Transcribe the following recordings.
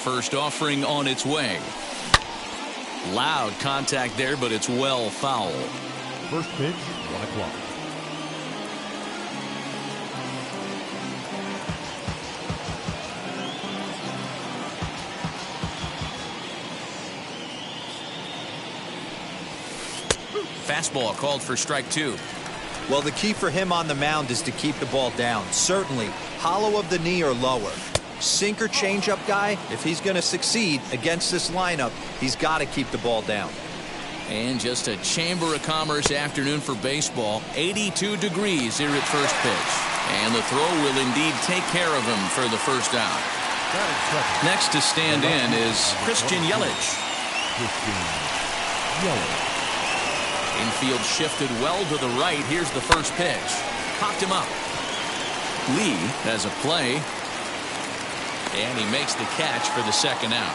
first offering on its way. Loud contact there, but it's well foul. First pitch, 1 o'clock. Fastball called for strike 2. Well, the key for him on the mound is to keep the ball down. Certainly, hollow of the knee or lower. Sinker changeup guy, if he's going to succeed against this lineup, he's got to keep the ball down. And just a Chamber of Commerce afternoon for baseball. 82 degrees here at first pitch. And the throw will indeed take care of him for the first out. Next to stand in is Christian Yelich. Infield shifted well to the right. Here's the first pitch. Popped him up. Lee has a play. And he makes the catch for the second out.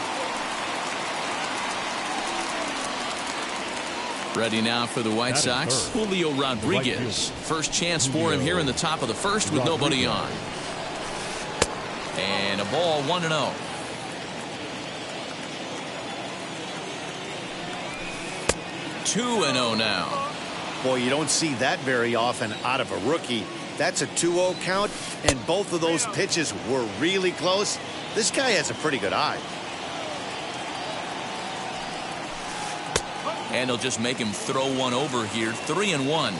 Ready now for the White Sox, Julio Rodriguez. First chance for him here in the top of the first with nobody on. And a ball 1-0. Two and 0 now. Boy, you don't see that very often out of a rookie. That's a 2-0 count, and both of those pitches were really close. This guy has a pretty good eye. And he'll just make him throw one over here. 3-1.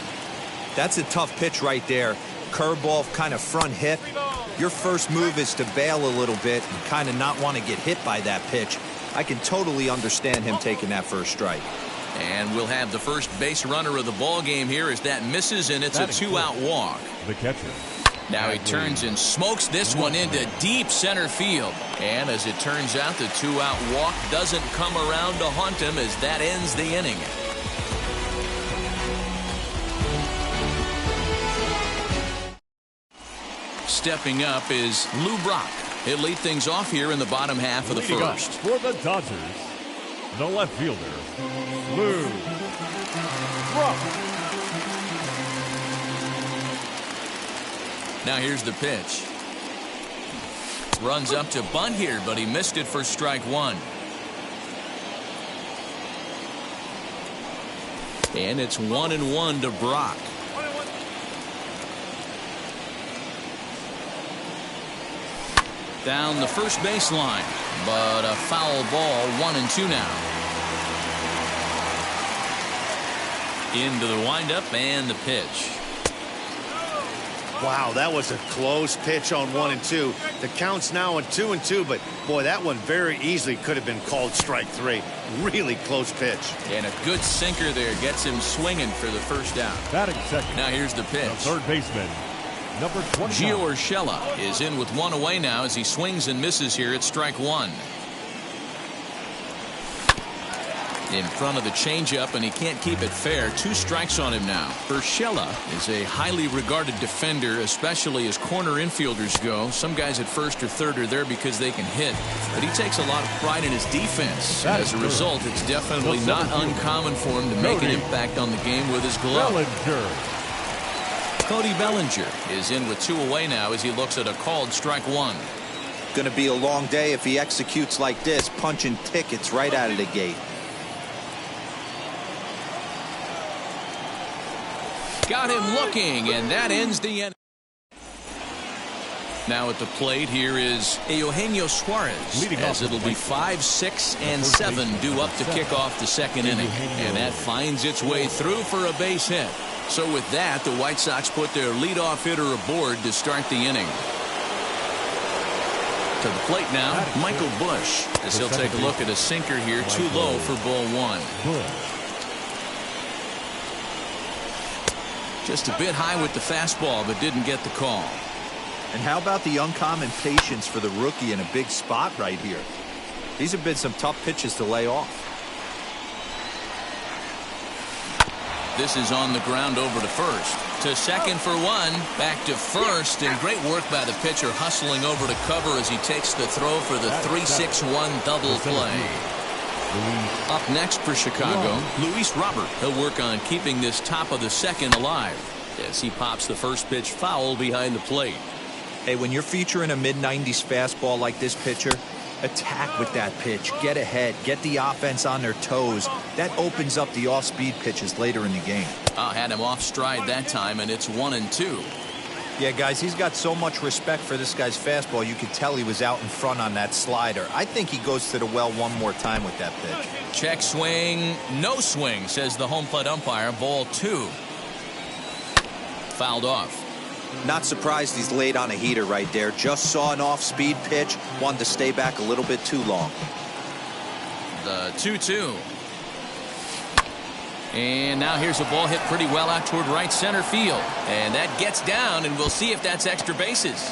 That's a tough pitch right there. Curveball, kind of front hip. Your first move is to bail a little bit and kind of not want to get hit by that pitch. I can totally understand him taking that first strike. And we'll have the first base runner of the ball game here as that misses, and it's a 2-out walk. The catcher. Now he turns and smokes this one into deep center field. And as it turns out, the 2-out walk doesn't come around to haunt him as that ends the inning. Stepping up is Lou Brock. He'll lead things off here in the bottom half of the first. For the Dodgers, the left fielder, Lou Brock. Now here's the pitch. Runs up to bunt here, but he missed it for strike 1. And it's 1-1 to Brock. Down the first baseline, but a foul ball. 1-2 now. Into the windup and the pitch. Wow, that was a close pitch on 1-2. The count's now on 2-2, but boy, that one very easily could have been called strike 3. Really close pitch. And a good sinker there gets him swinging for the first out. Batting second. Now here's the pitch. The third baseman, number 29. Gio Urshela is in with one away now as he swings and misses here at strike 1. In front of the changeup, and he can't keep it fair. 2 strikes on him now. Urshela is a highly regarded defender, especially as corner infielders go. Some guys at first or third are there because they can hit, but he takes a lot of pride in his defense. As a result, it's definitely not uncommon for him to make an impact on the game with his glove. Cody Bellinger is in with 2 away now as he looks at a called strike 1. Going to be a long day if he executes like this, punching tickets right out of the gate. Got him looking, and that ends the inning. Now at the plate here is Eugenio Suarez, as it'll be 5, 6, and 7 due up to kick off the second inning. And that finds its way through for a base hit. So with that, the White Sox put their leadoff hitter aboard to start the inning. To the plate now, Michael Busch, as he'll take a look at a sinker here, too low for ball 1. Just a bit high with the fastball, but didn't get the call. And how about the uncommon patience for the rookie in a big spot right here? These have been some tough pitches to lay off. This is on the ground over to first. To second for 1. Back to first, and great work by the pitcher hustling over to cover as he takes the throw for the 3-6-1 double play. Up next for Chicago, Luis Robert. He'll work on keeping this top of the second alive as he pops the first pitch foul behind the plate. Hey, when you're featuring a mid-90s fastball like this pitcher, Attack with that pitch. Get ahead. Get the offense on their toes. That opens up the off-speed pitches later in the game. Had him off stride that time, and it's 1-2. Yeah, guys, he's got so much respect for this guy's fastball. You could tell he was out in front on that slider. I think he goes to the well one more time with that pitch. Check swing. No swing, says the home plate umpire. Ball 2. Fouled off. Not surprised he's laid on a heater right there. Just saw an off-speed pitch. Wanted to stay back a little bit too long. The 2-2. And now here's a ball hit pretty well out toward right center field. And that gets down, and we'll see if that's extra bases.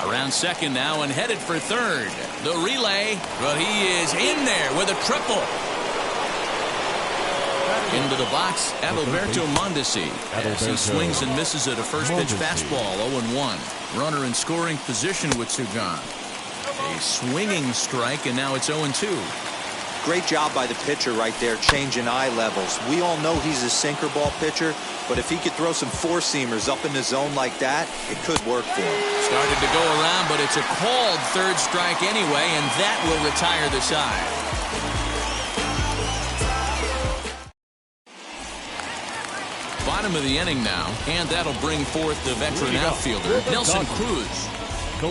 Around second now and headed for third. The relay, but he is in there with a triple. Into the box, Adalberto Mondesi, as he swings and misses at a first pitch fastball, 0-1. Runner in scoring position with Sugan. A swinging strike, and now it's 0-2. Great job by the pitcher right there, changing eye levels. We all know he's a sinker ball pitcher, but if he could throw some four-seamers up in the zone like that, it could work for him. Started to go around, but it's a called third strike anyway, and that will retire the side. Bottom of the inning now, and that'll bring forth the veteran outfielder, Nelson Cruz.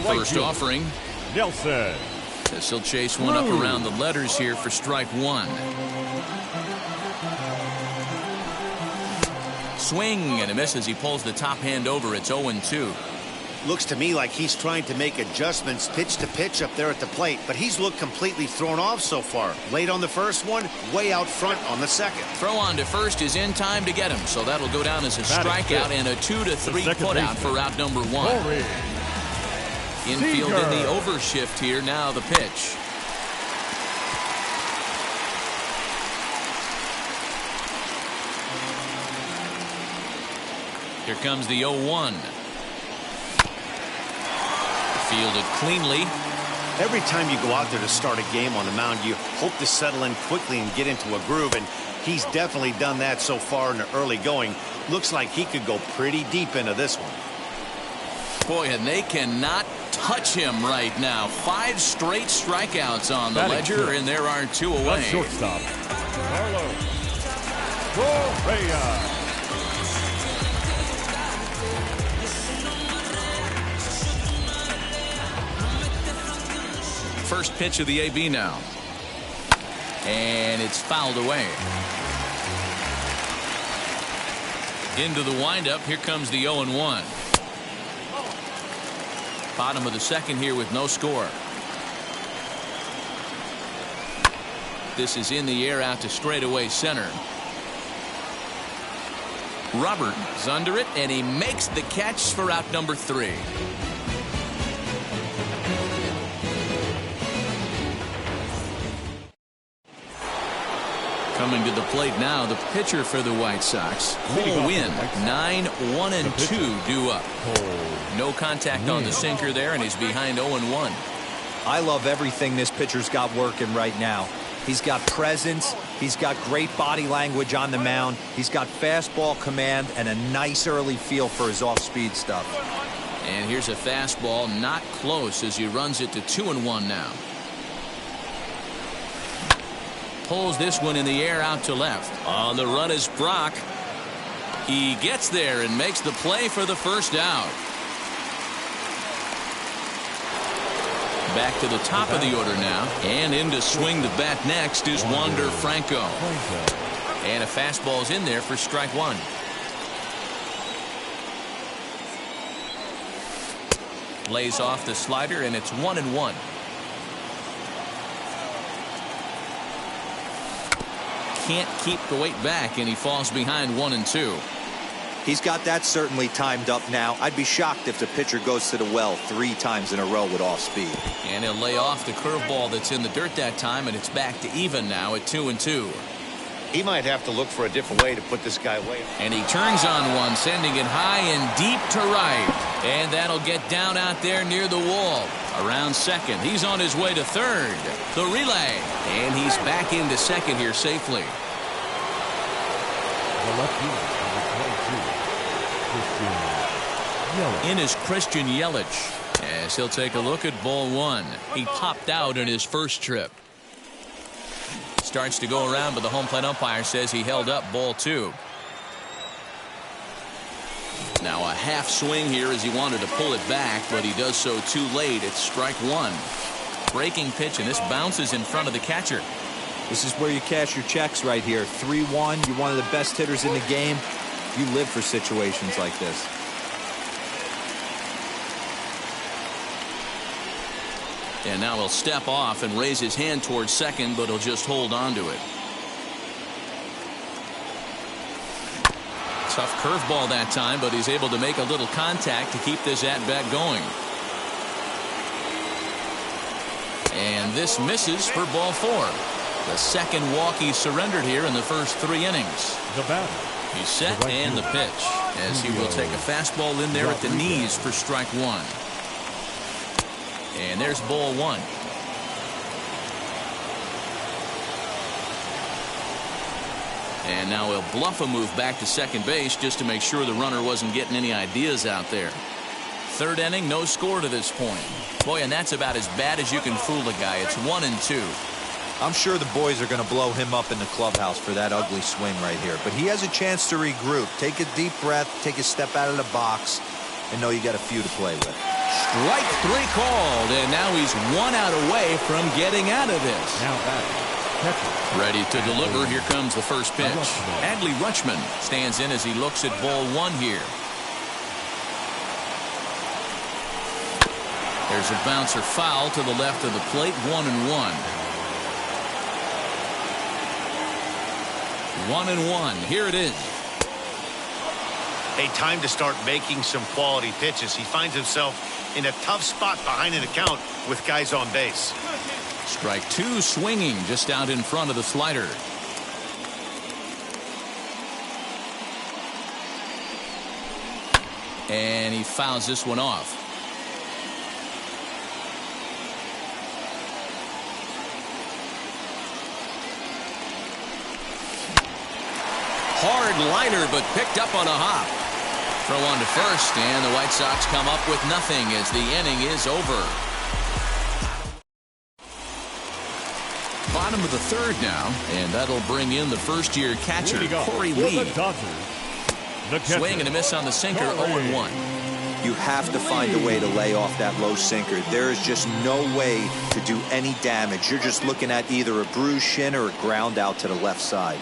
First offering. Nelson. As he'll chase one up around the letters here for strike 1. Swing and a miss as he pulls the top hand over. It's 0-2. Looks to me like he's trying to make adjustments pitch to pitch up there at the plate, but he's looked completely thrown off so far. Late on the first one, way out front on the second. Throw on to first is in time to get him, so that'll go down as a strikeout and a 2-3 putout for out number 1. Infield in the overshift here. Now the pitch. Here comes the 0-1. Fielded cleanly. Every time you go out there to start a game on the mound, you hope to settle in quickly and get into a groove, and he's definitely done that so far in the early going. Looks like he could go pretty deep into this one. Boy, and they cannot touch him right now. 5 straight strikeouts on the ledger, and there are 2 away. Shortstop, Carlos Correa. First pitch of the AB now. And it's fouled away. Into the windup. Here comes the 0-1. Bottom of the second here with no score. This is in the air out to straightaway center. Robert is under it, and he makes the catch for out number 3. Coming to the plate now, the pitcher for the White Sox. Cole win. 9-1-2 due up. No contact on the sinker there, and he's behind 0-1. I love everything this pitcher's got working right now. He's got presence. He's got great body language on the mound. He's got fastball command and a nice early feel for his off-speed stuff. And here's a fastball not close as he runs it to 2-1 now. Pulls this one in the air out to left. On the run is Brock. He gets there and makes the play for the first out. Back to the top of the order now. And in to swing the bat next is Wander Franco. And a fastball's in there for strike 1. Lays off the slider, and it's 1-1. Can't keep the weight back, and he falls behind 1-2. He's got that certainly timed up now. I'd be shocked if the pitcher goes to the well 3 times in a row with off speed. And he'll lay off the curveball that's in the dirt that time, and it's back to even now at 2-2. He might have to look for a different way to put this guy away. And he turns on one, sending it high and deep to right. And that'll get down out there near the wall. Around second. He's on his way to third. The relay. And he's back into second here safely. The left fielder, number 22, Christian Yelich. In is Christian Yelich. As he'll take a look at ball one. He popped out in his first trip. Starts to go around, but the home plate umpire says he held up ball two. Now a half swing here as he wanted to pull it back, but he does so too late. It's strike one. Breaking pitch, and this bounces in front of the catcher. This is where you cash your checks right here. 3-1. You're one of the best hitters in the game. You live for situations like this. And now he'll step off and raise his hand towards second, but he'll just hold on to it. Tough curveball that time, but he's able to make a little contact to keep this at-bat going. And this misses for ball four. The second walk he surrendered here in the first 3 innings. The batter. He's set and the pitch, as he will take a fastball in there at the knees for strike one. And there's ball one. And now he'll bluff a move back to second base just to make sure the runner wasn't getting any ideas out there. Third inning, no score to this point. Boy, and that's about as bad as you can fool a guy. It's 1-2. I'm sure the boys are going to blow him up in the clubhouse for that ugly swing right here. But he has a chance to regroup. Take a deep breath, take a step out of the box, and know you got a few to play with. Strike three called, and now he's 1 out away from getting out of this. Now batting. Ready to deliver. Here comes the first pitch. Adley Rutschman stands in as he looks at ball one here. There's a bouncer foul to the left of the plate. 1-1. 1-1. Here it is. A time to start making some quality pitches. He finds himself in a tough spot behind an account with guys on base. Strike two, swinging just out in front of the slider. And he fouls this one off. Hard liner, but picked up on a hop. Throw on to first, and the White Sox come up with nothing as the inning is over. Bottom of the third now, and that'll bring in the first-year catcher, Corey Lee. Swing and a miss on the sinker, 0-1. You have to find a way to lay off that low sinker. There is just no way to do any damage. You're just looking at either a bruised shin or a ground out to the left side.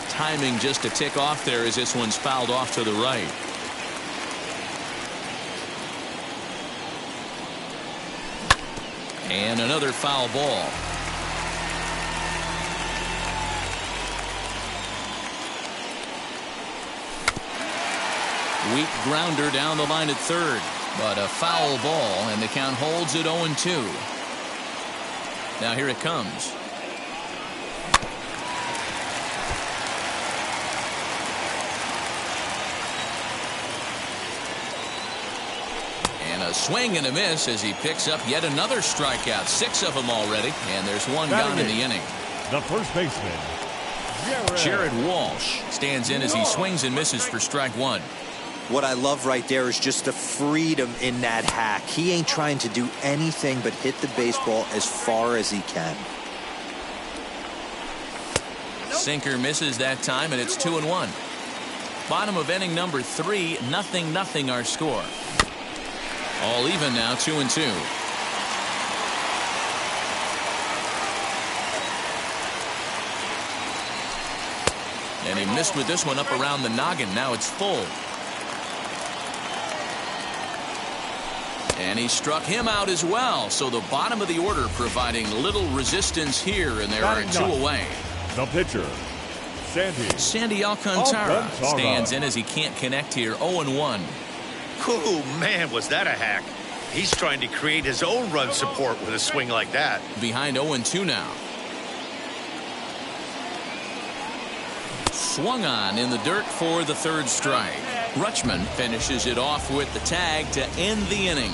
Timing just a tick off there as this one's fouled off to the right. And another foul ball. Weak grounder down the line at third, but a foul ball, and the count holds at 0-2. Now here it comes. A swing and a miss as he picks up yet another strikeout. 6 of them already, and there's one gone in the inning. The first baseman, Jared Walsh stands in as he swings and misses for strike one. What I love right there is just the freedom in that hack. He ain't trying to do anything but hit the baseball as far as he can. Sinker misses that time, and it's 2-1. Bottom of inning number 3, 0-0 our score. All even now, 2-2. And he missed with this one up around the noggin. Now it's full. And he struck him out as well. So the bottom of the order providing little resistance here, and there are 2 away. The pitcher, Sandy Alcantara stands in as he can't connect here. 0-1. Oh, man, was that a hack. He's trying to create his own run support with a swing like that. Behind 0-2 now. Swung on in the dirt for the third strike. Rutschman finishes it off with the tag to end the inning.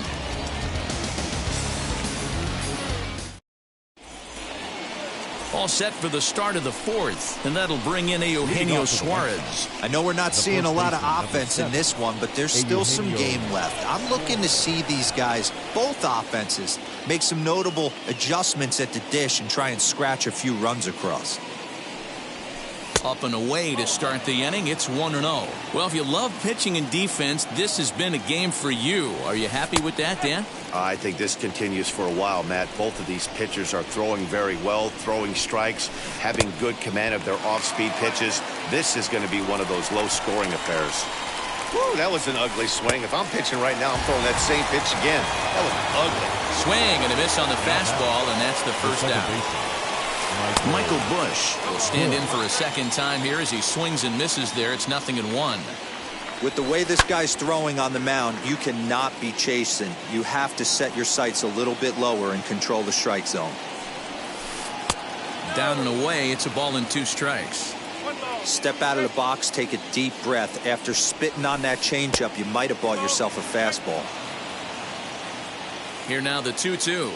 All set for the start of the fourth, and that'll bring in Eugenio Suarez. I know we're not seeing a lot of offense in this one, but there's still some game left. I'm looking to see these guys, both offenses, make some notable adjustments at the dish and try and scratch a few runs across. Up and away to start the inning. It's 1-0. Well, if you love pitching and defense, this has been a game for you. Are you happy with that, Dan? I think this continues for a while, Matt. Both of these pitchers are throwing very well, throwing strikes, having good command of their off-speed pitches. This is going to be one of those low-scoring affairs. Woo, that was an ugly swing. If I'm pitching right now, I'm throwing that same pitch again. That was ugly. Swing and a miss on the fastball, and that's the first out. Michael Busch will stand in for a second time here as he swings and misses there. It's 0-1. With the way this guy's throwing on the mound, you cannot be chasing. You have to set your sights a little bit lower and control the strike zone. Down and away, it's a ball and 2 strikes. Step out of the box, take a deep breath. After spitting on that changeup, you might have bought yourself a fastball. Here now the 2-2.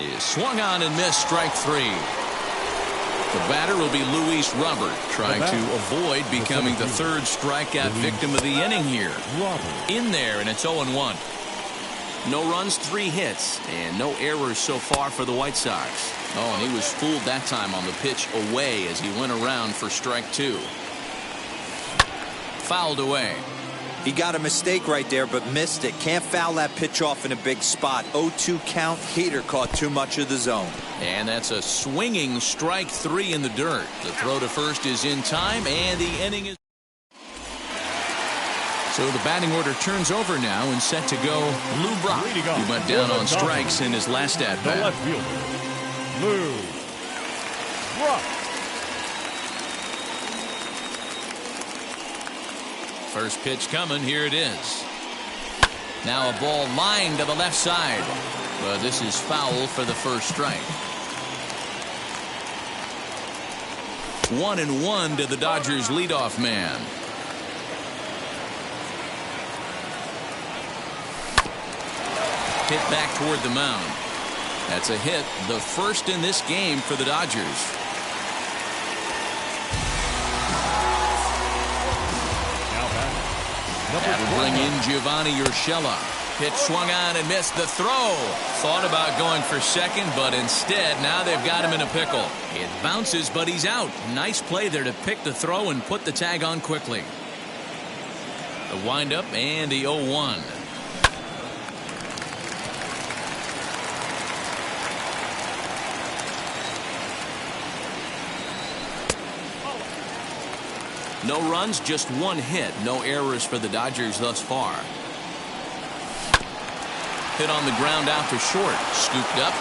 Is swung on and missed, strike 3. The batter will be Luis Robert, trying to avoid becoming the third strikeout victim of the inning here. In there, and it's 0-1. No runs, 3 hits, and no errors so far for the White Sox. Oh, and he was fooled that time on the pitch away as he went around for strike 2. Fouled away. He got a mistake right there, but missed it. Can't foul that pitch off in a big spot. 0-2 count. Heater caught too much of the zone. And that's a swinging strike 3 in the dirt. The throw to first is in time, and the inning is. So the batting order turns over now and set to go Lou Brock. He went down on strikes in his last at bat. The left fielder, Lou Brock. First pitch coming. Here it is. Now a ball lined to the left side. But this is foul for the first strike. 1-1 to the Dodgers leadoff man. Hit back toward the mound. That's a hit, the first in this game for the Dodgers. That'll bring in Giovanni Urshela. Pitch swung on and missed the throw. Thought about going for second, but instead now they've got him in a pickle. It bounces, but he's out. Nice play there to pick the throw and put the tag on quickly. The windup and the 0-1. No runs, just 1 hit. No errors for the Dodgers thus far. Hit on the ground out to short. Scooped up.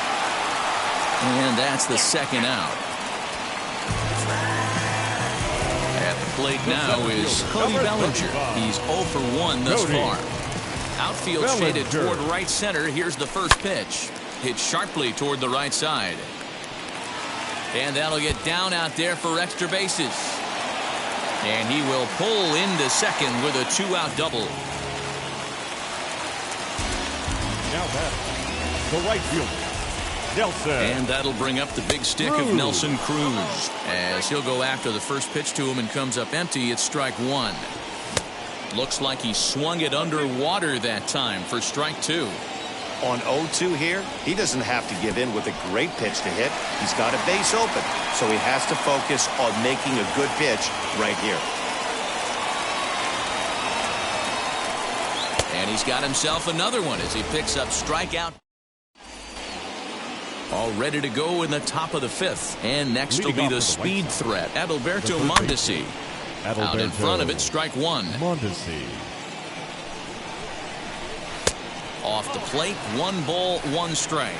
And that's the second out. At the plate now is Cody Bellinger. He's 0 for 1 thus far. Outfield shaded toward right center. Here's the first pitch. Hit sharply toward the right side. And that'll get down out there for extra bases. And he will pull into second with a 2-out double. Now back, the right fielder, Nelson. And that'll bring up the big stick of Nelson Cruz. As he'll go after the first pitch to him and comes up empty. It's strike 1. Looks like he swung it underwater that time for strike 2. On 0-2 here, he doesn't have to give in with a great pitch to hit. He's got a base open, so he has to focus on making a good pitch right here. And he's got himself another one as he picks up strikeout. All ready to go in the top of the 5th. And next will be the speed threat, Adalberto Mondesi. Out in front of it, strike 1. Mondesi. Off the plate, 1 ball, 1 strike.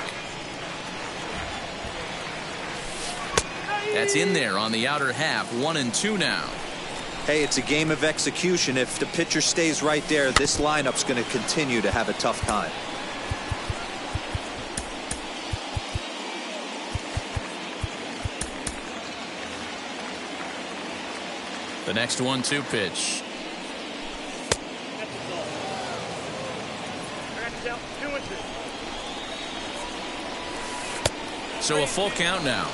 That's in there on the outer half. 1-2 now. Hey, it's a game of execution. If the pitcher stays right there, this lineup's going to continue to have a tough time. The next 1-2 pitch. So a full count now.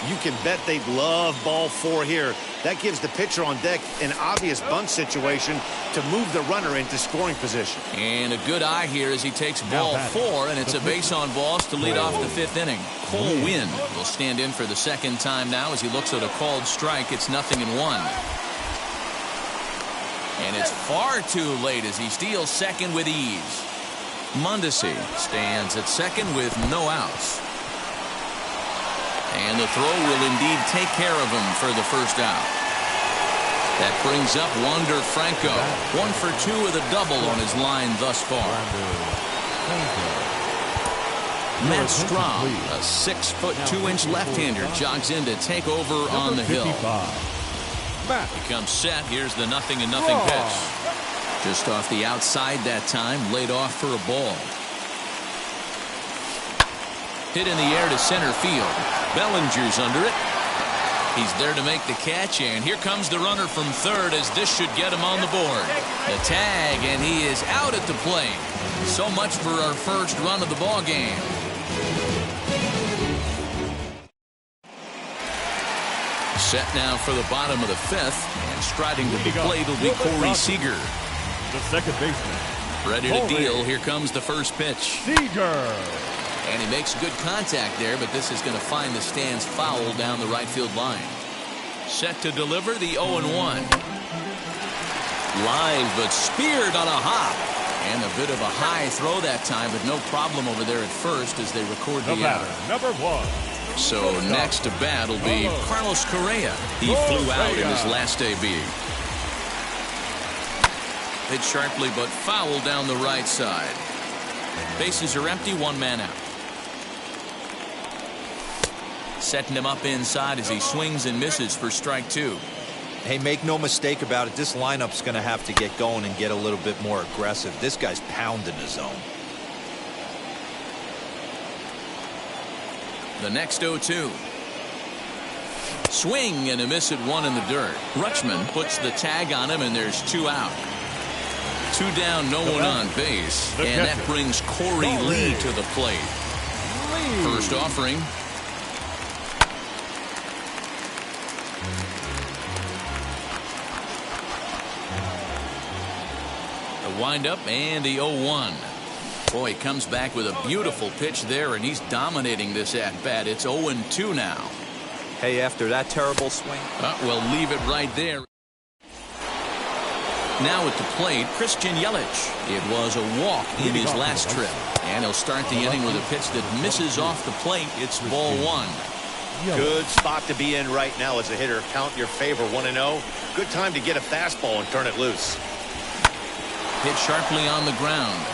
You can bet they'd love ball 4 here. That gives the pitcher on deck an obvious bunt situation to move the runner into scoring position. And a good eye here as he takes ball 4, and it's a base on balls to lead off the 5th inning. Cole Winn will stand in for the second time now as he looks at a called strike. It's 0-1. And it's far too late as he steals second with ease. Mondesi stands at second with no outs. And the throw will indeed take care of him for the first out. That brings up Wander Franco. 1 for 2 with a double on his line thus far. Matt Strahm, a 6'2" left-hander, jogs in to take over on the hill. Becomes set. Here's the 0-0 pitch. Just off the outside that time, laid off for a ball. Hit in the air to center field. Bellinger's under it. He's there to make the catch, and here comes the runner from third as this should get him on the board. The tag, and he is out at the plate. So much for our first run of the ball game. Set now for the bottom of the 5th, and striding to the plate will be Corey Seager. The second baseman. Ready to deal. Here comes the first pitch. Seager. And he makes good contact there, but this is going to find the stands foul down the right field line. Set to deliver the 0-1. Line, but speared on a hop. And a bit of a high throw that time, but no problem over there at first as they record the out. Number 1. So next to bat will be Carlos Correa. He flew out in his last AB. Hit sharply, but foul down the right side. Bases are empty, 1 man out. Setting him up inside as he swings and misses for strike 2. Hey, make no mistake about it. This lineup's going to have to get going and get a little bit more aggressive. This guy's pounding the zone. The next 0-2. Swing and a miss at 1 in the dirt. Rutschman puts the tag on him, and there's 2 out. 2 down, no one on base. And that brings Corey Lee to the plate. First offering. The windup and the 0-1. Boy, he comes back with a beautiful pitch there, and he's dominating this at-bat. It's 0-2 now. Hey, after that terrible swing. We'll leave it right there. Now at the plate, Christian Yelich. It was a walk in his last trip. And he'll start the inning with a pitch that misses off the plate. It's ball 1. Good spot to be in right now as a hitter. Count your favor 1-0. Good time to get a fastball and turn it loose. Hit sharply on the ground.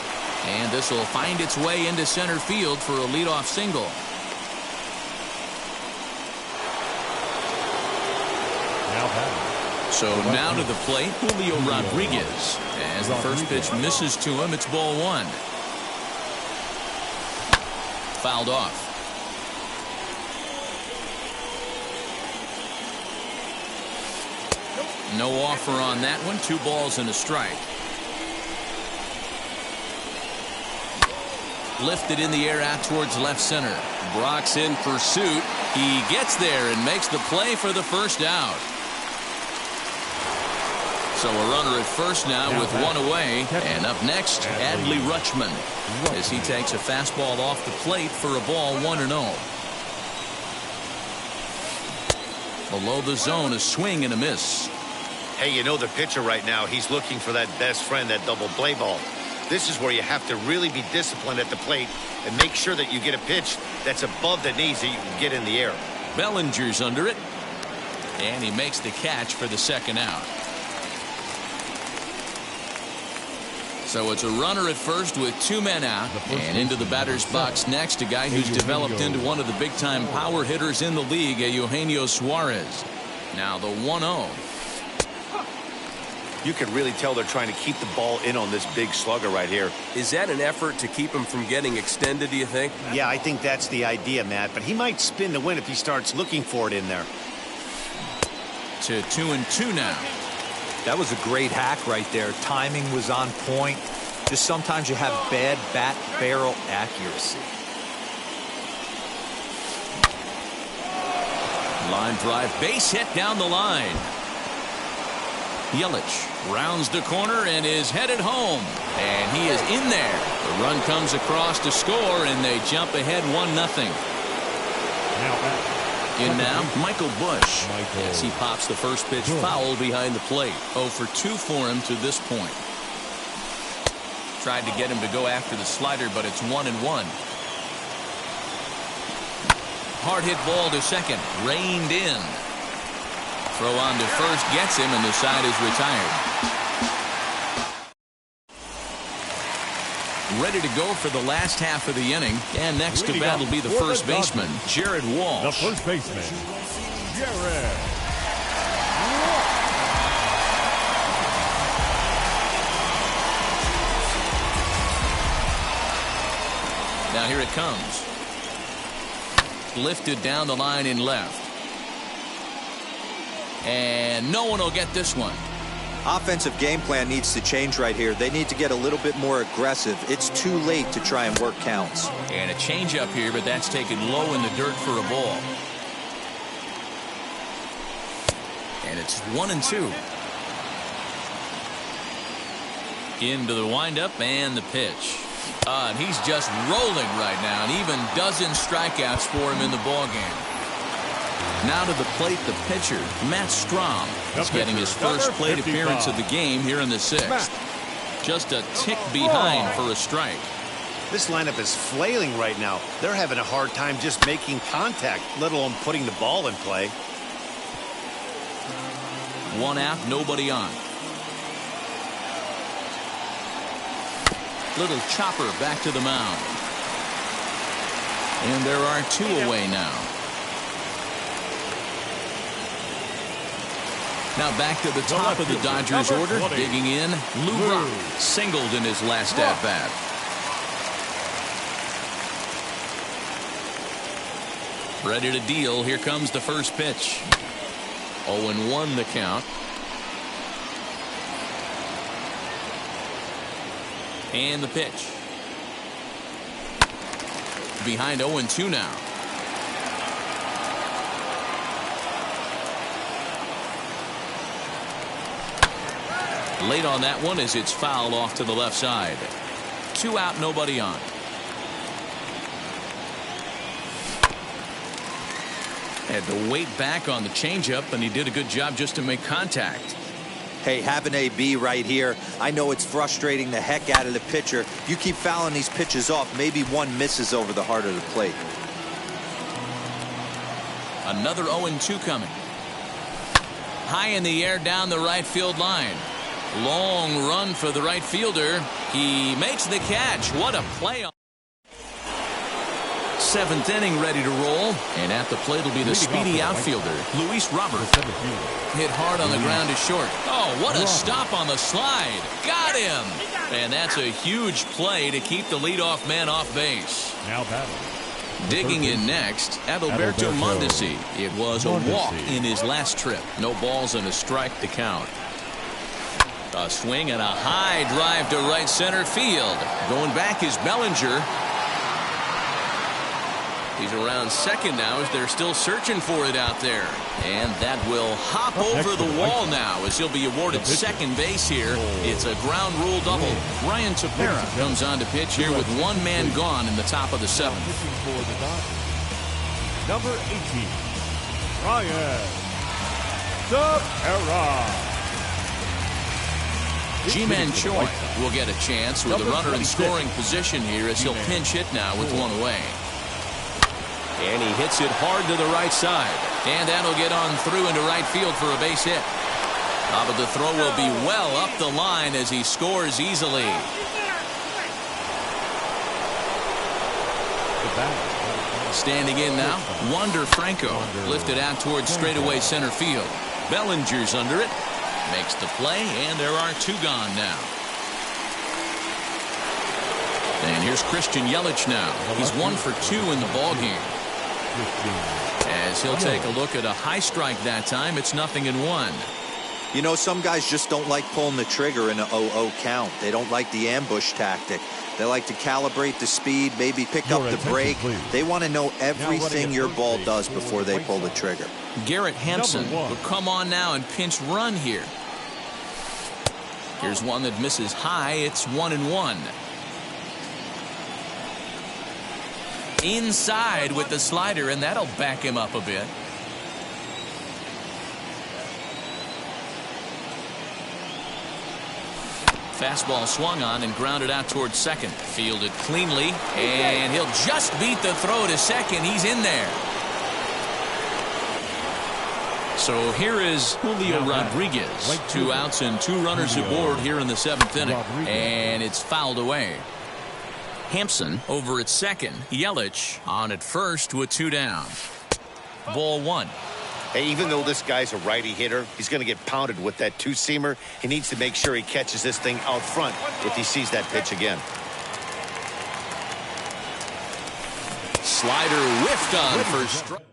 And this will find its way into center field for a leadoff single. So now to the plate, Julio Rodriguez. As the first pitch misses to him, it's ball 1. Fouled off. No offer on that one. 2 balls and a strike. Lifted in the air out towards left center. Brock's in pursuit. He gets there and makes the play for the first out. So a runner at first now with 1 away. And up next, Adley Rutschman as he takes a fastball off the plate for a ball 1-0. Below the zone, a swing and a miss. Hey, you know the pitcher right now, he's looking for that best friend, that double play ball. This is where you have to really be disciplined at the plate and make sure that you get a pitch that's above the knees that you can get in the air. Bellinger's under it. And he makes the catch for the second out. So it's a runner at first with 2 men out. And into the batter's box next, a guy who's developed into one of the big-time power hitters in the league, Eugenio Suarez. Now the 1-0. You can really tell they're trying to keep the ball in on this big slugger right here. Is that an effort to keep him from getting extended, do you think? Yeah, I think that's the idea, Matt. But he might spin the win if he starts looking for it in there. To 2-2 now. That was a great hack right there. Timing was on point. Just sometimes you have bad bat barrel accuracy. Line drive, base hit down the line. Yelich rounds the corner and is headed home. And he is in there. The run comes across to score, and they jump ahead 1-0. In now, Michael Bush. As he pops the first pitch foul behind the plate. 0 for 2 for him to this point. Tried to get him to go after the slider, but it's 1-1. Hard hit ball to second. Reined in. Throw on to first gets him, and the side is retired. Ready to go for the last half of the inning. And next to bat will be the first baseman, Jared Walsh. The first baseman, Jared. Now here it comes. Lifted down the line in left. And no one will get this one. Offensive game plan needs to change right here. They need to get a little bit more aggressive. It's too late to try and work counts. And a changeup here, but that's taken low in the dirt for a ball. And it's 1-2. Into the windup and the pitch. And he's just rolling right now, and even dozen strikeouts for him in the ballgame. Now to the plate, the pitcher, Matt Strom, is getting his first plate appearance of the game here in the 6th. Just a tick behind for a strike. This lineup is flailing right now. They're having a hard time just making contact, let alone putting the ball in play. 1 out, nobody on. Little chopper back to the mound. And there are 2 away now. Now back to the top of the Dodgers order. Digging in, Lou Brock singled in his last at-bat. Ready to deal. Here comes the first pitch. 0-1 the count. And the pitch. Behind 0-2 now. Late on that one as it's fouled off to the left side. 2 out, nobody on. Had to wait back on the changeup, and he did a good job just to make contact. Hey, have an AB right here. I know it's frustrating the heck out of the pitcher. You keep fouling these pitches off, maybe one misses over the heart of the plate. Another 0-2 coming. High in the air down the right field line. Long run for the right fielder. He makes the catch. What a play. 7th inning ready to roll. And at the plate will be the speedy outfielder, Luis Robert. Hit hard on the ground to short. Oh, what a stop on the slide. Got him. And that's a huge play to keep the leadoff man off base. Now batting. Digging in next, Adalberto Mondesi. It was a walk in his last trip. No balls and a strike to count. A swing and a high drive to right center field. Going back is Bellinger. He's around second now as they're still searching for it out there. And that will hop over the wall now as he'll be awarded second base here. It's a ground rule double. Ryan Tepera comes on to pitch here with 1 man gone in the top of the 7th. Number 18, Ryan Tepera. G-Man Choi will get a chance with a runner in scoring position here as he'll pinch hit now with 1 away. And he hits it hard to the right side. And that'll get on through into right field for a base hit. But the throw will be well up the line as he scores easily. Standing in now, Wander Franco. Lifted out towards straightaway center field. Bellinger's under it. Makes the play, and there are 2 gone now. And here's Christian Yelich now. He's 1 for 2 in the ballgame. As he'll take a look at a high strike that time, it's 0-1. You know, some guys just don't like pulling the trigger in an 0-0 count. They don't like the ambush tactic. They like to calibrate the speed, maybe pick up the brake. They want to know everything your ball does before they pull the trigger. Garrett Hampson will come on now and pinch run here. Here's one that misses high. It's 1-1. Inside with the slider, and that'll back him up a bit. Fastball swung on and grounded out towards second. Fielded cleanly, and he'll just beat the throw to second. He's in there. So here is Julio Rodriguez. 2 outs and 2 runners aboard here in the 7th inning. And it's fouled away. Hampson over at second. Yelich on at first with 2 down. Ball 1. Hey, even though this guy's a righty hitter, he's going to get pounded with that 2-seamer. He needs to make sure he catches this thing out front if he sees that pitch again. Slider whiffed on for strike.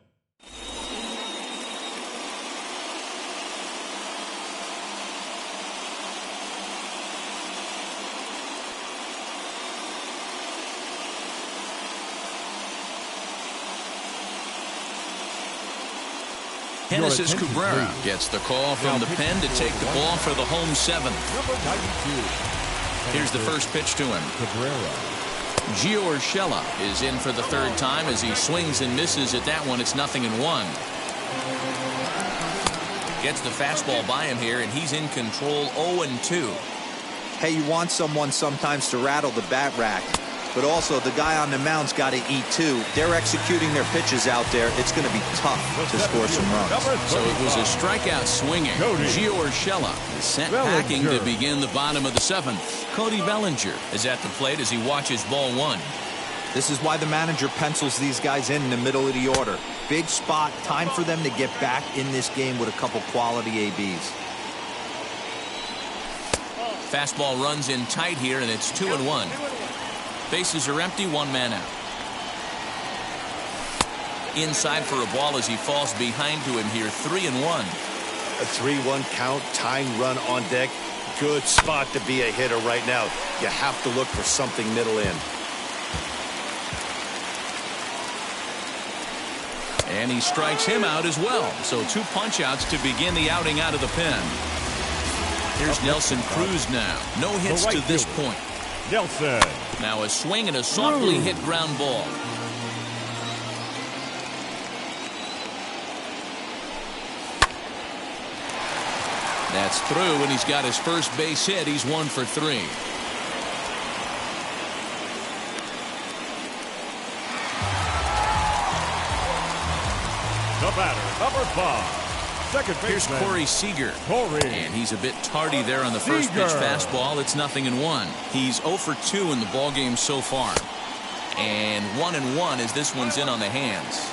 Genesis Cabrera gets the call from the pen to take the ball for the home 7th. Here's the first pitch to him. Gio Urshela is in for the 3rd time as he swings and misses at that one. It's 0-1. Gets the fastball by him here, and he's in control 0-2. Hey, you want someone sometimes to rattle the bat rack, but also the guy on the mound's got to eat too. They're executing their pitches out there. It's going to be tough to score some runs. So it was a strikeout swinging. Gio Urshela is sent packing to begin the bottom of the 7th. Cody Bellinger is at the plate as he watches ball 1. This is why the manager pencils these guys in the middle of the order. Big spot, time for them to get back in this game with a couple quality ABs. Fastball runs in tight here, and it's 2-1. Bases are empty, 1 man out. Inside for a ball as he falls behind to him here, 3-1. A 3-1 count, tying run on deck. Good spot to be a hitter right now. You have to look for something middle in. And he strikes him out as well. So 2 punch outs to begin the outing out of the pen. Here's Nelson Cruz now. No hits to this point. Nelson. Now a swing and a softly hit ground ball. That's through, and he's got his first base hit. He's 1 for 3. The batter, number 5. Second Here's baseman, Corey Seager. And he's a bit tardy there on the first pitch fastball. It's 0-1. He's 0 for 2 in the ballgame so far. And 1-1 as this one's in on the hands.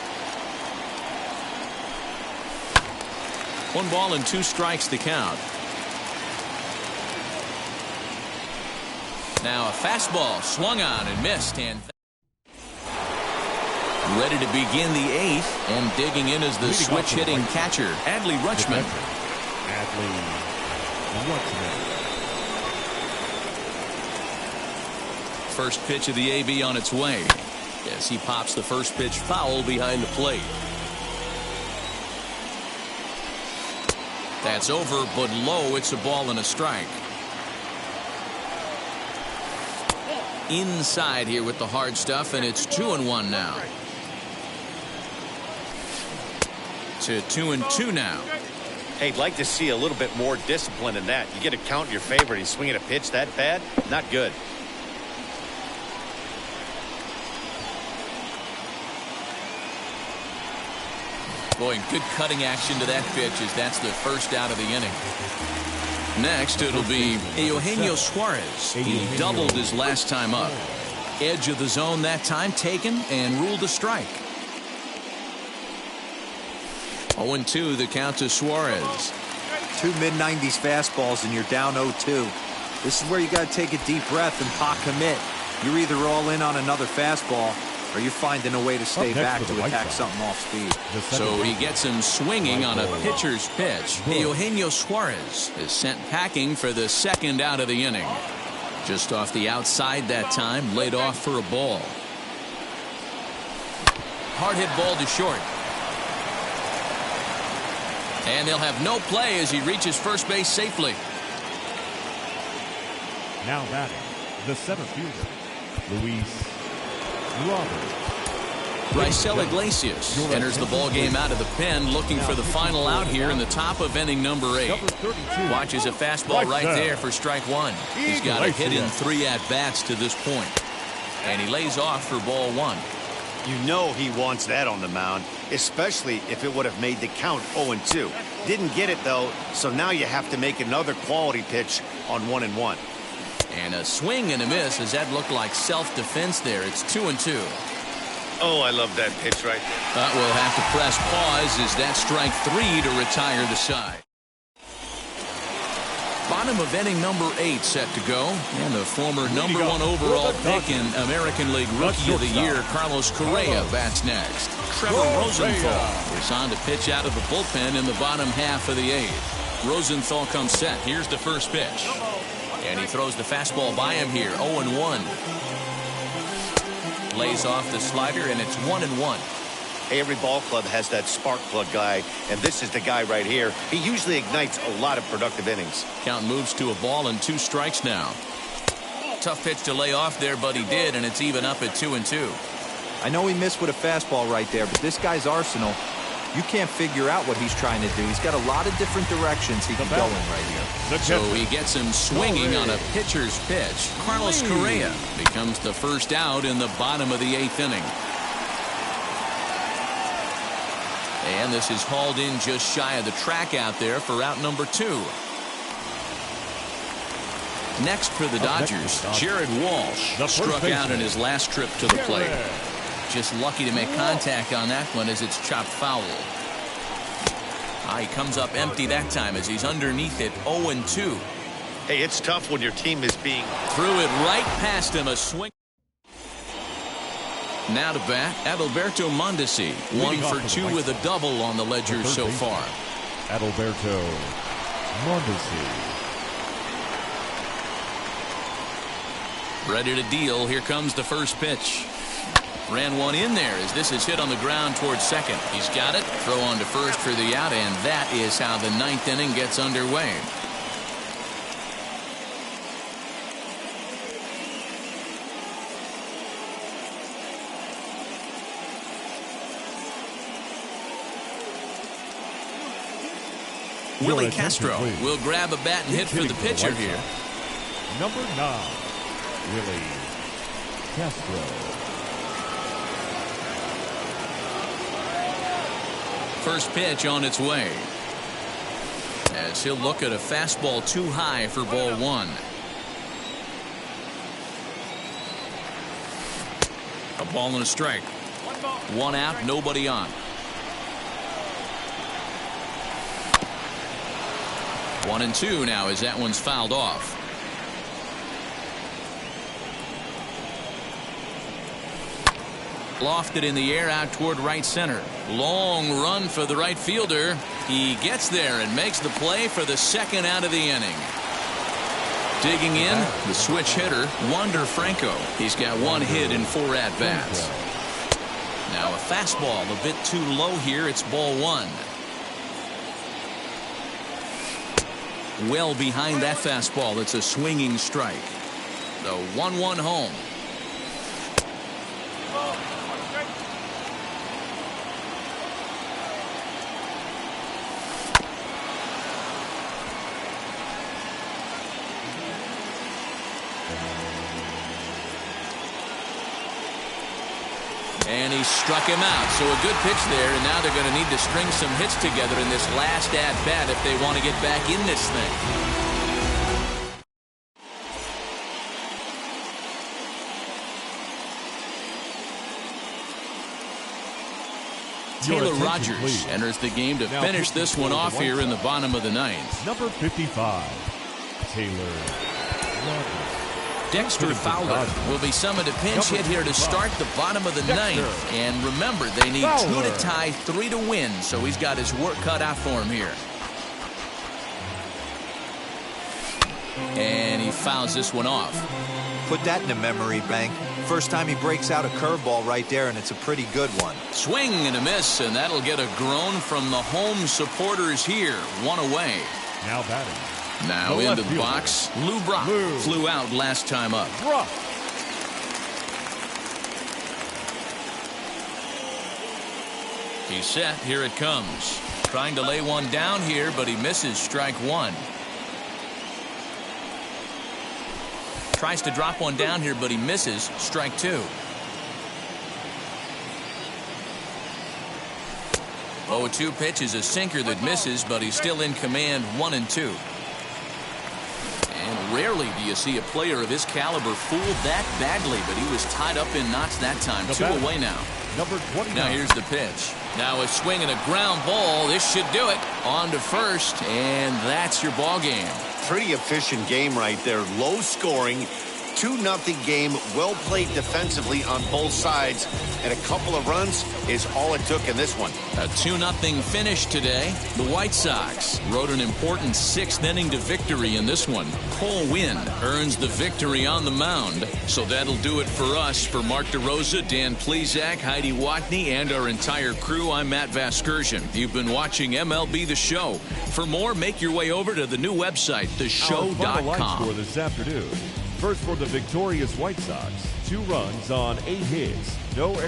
1 ball and 2 strikes to count. Now a fastball swung on and missed. And ready to begin the 8th, and digging in is the switch-hitting catcher, Adley Rutschman. First pitch of the AB on its way as he pops the first pitch foul behind the plate. That's over, but low. It's a ball and a strike. Inside here with the hard stuff, and it's 2-1 now. To 2-2 now. Hey, I'd like to see a little bit more discipline in that. You get a count in your favor and he's swinging a pitch that bad? Not good. Boy, good cutting action to that pitch as that's the first out of the inning. Next, it'll be Eugenio Suarez. He doubled his last time up. Edge of the zone that time taken and ruled a strike. 0-2 the count to Suarez. 2 mid-90s fastballs and you're down 0-2. This is where you got to take a deep breath and pot commit. You're either all in on another fastball or you're finding a way to stay next back for the to White attack Sox. something off speed. The second So he baseman, gets him swinging on a Michael pitcher's pitch. Eugenio Suarez is sent packing for the second out of the inning. Just off the outside that time, laid off for a ball. Hard hit ball to short. And they'll have no play as he reaches first base safely. now batting, the center fielder, Luis Robert. Raisel Iglesias enters the ball game out of the pen, looking for the final out here in the top of inning number 8. Number 32. Watches a fastball right there for strike one. He's got a hit in Iglesias. 3 at-bats to this point. And he lays off for ball 1. You know he wants that on the mound, especially if it would have made the count 0-2. Didn't get it, though, so now you have to make another quality pitch on 1-1. And a swing and a miss. Does that look like self-defense there? It's 2-2. Oh, I love that pitch right there. But we'll have to press pause as that strike 3 to retire the side. Bottom of inning number 8 set to go. And the former number 1 overall pick in American League Rookie of the Year, Carlos Correa, bats next. Trevor Rosenthal is on to pitch out of the bullpen in the bottom half of the 8th. Rosenthal comes set. Here's the first pitch. And he throws the fastball by him here. 0-1. Lays off the slider, and it's 1-1. Every ball club has that spark plug guy, and this is the guy right here. He usually ignites a lot of productive innings. Count moves to a ball and 2 strikes now. Tough pitch to lay off there, but he did, and it's even up at 2-2. I know he missed with a fastball right there, but this guy's arsenal, you can't figure out what he's trying to do. He's got a lot of different directions he can go in right here. So he gets him swinging on a pitcher's pitch. Carlos Correa becomes the first out in the bottom of the 8th inning. And this is hauled in just shy of the track out there for out number 2. Next for the Dodgers, Jared Walsh struck out in his last trip to the plate. Just lucky to make contact on that one as it's chopped foul. He comes up empty that time as he's underneath it. 0-2. Hey, it's tough when your team is being... Threw it right past him. A swing. Now to bat, Adalberto Mondesi. 1 for 2 with a double on the ledger so far. Adalberto Mondesi. Ready to deal. Here comes the first pitch. Ran one in there as this is hit on the ground towards second. He's got it. Throw on to first for the out, and that is how the 9th inning gets underway. Willie Castro will grab a bat and hit for the pitcher here. Number 9, Willie Castro. First pitch on its way. As he'll look at a fastball too high for ball 1. A ball and a strike. 1 out, nobody on. 1-2 now as that one's fouled off. Lofted in the air out toward right center. Long run for the right fielder. He gets there and makes the play for the second out of the inning. Digging in, the switch hitter, Wander Franco. He's got 1 hit in 4 at-bats. Now a fastball a bit too low here. It's ball 1. Well behind that fastball. It's a swinging strike. The 1-1 home. And he struck him out. So a good pitch there, and now they're going to need to string some hits together in this last at-bat if they want to get back in this thing. Taylor Rogers enters the game to finish this one off here in the bottom of the 9th. Number 55, Taylor Rogers. Dexter Fowler will be summoned a pinch hit here to start the bottom of the ninth. And remember, they need 2 to tie, 3 to win, so he's got his work cut out for him here. And he fouls this one off. Put that in the memory bank. First time he breaks out a curveball right there, and it's a pretty good one. Swing and a miss, and that'll get a groan from the home supporters here. 1 away. Now batting. Now into the box. Lou Brock flew out last time up. He's set. Here it comes. Trying to lay one down here, but he misses. Strike 1. Tries to drop one down here, but he misses. Strike 2. 0-2 pitch is a sinker that misses, but he's still in command. 1-2. And rarely do you see a player of his caliber fooled that badly, but he was tied up in knots that time. 2 away now. Number 29. Now here's the pitch. Now a swing and a ground ball. This should do it. On to first, and that's your ball game. Pretty efficient game right there. Low scoring. 2-0 game. Well played defensively on both sides. And a couple of runs is all it took in this one. A 2-0 finish today. The White Sox rode an important 6th inning to victory in this one. Cole Winn earns the victory on the mound. So that'll do it for us. For Mark DeRosa, Dan Plesac, Heidi Watney, and our entire crew, I'm Matt Vasgersian. You've been watching MLB The Show. For more, make your way over to the new website, theshow.com. For this afternoon. First for the victorious White Sox. 2 runs on 8 hits. No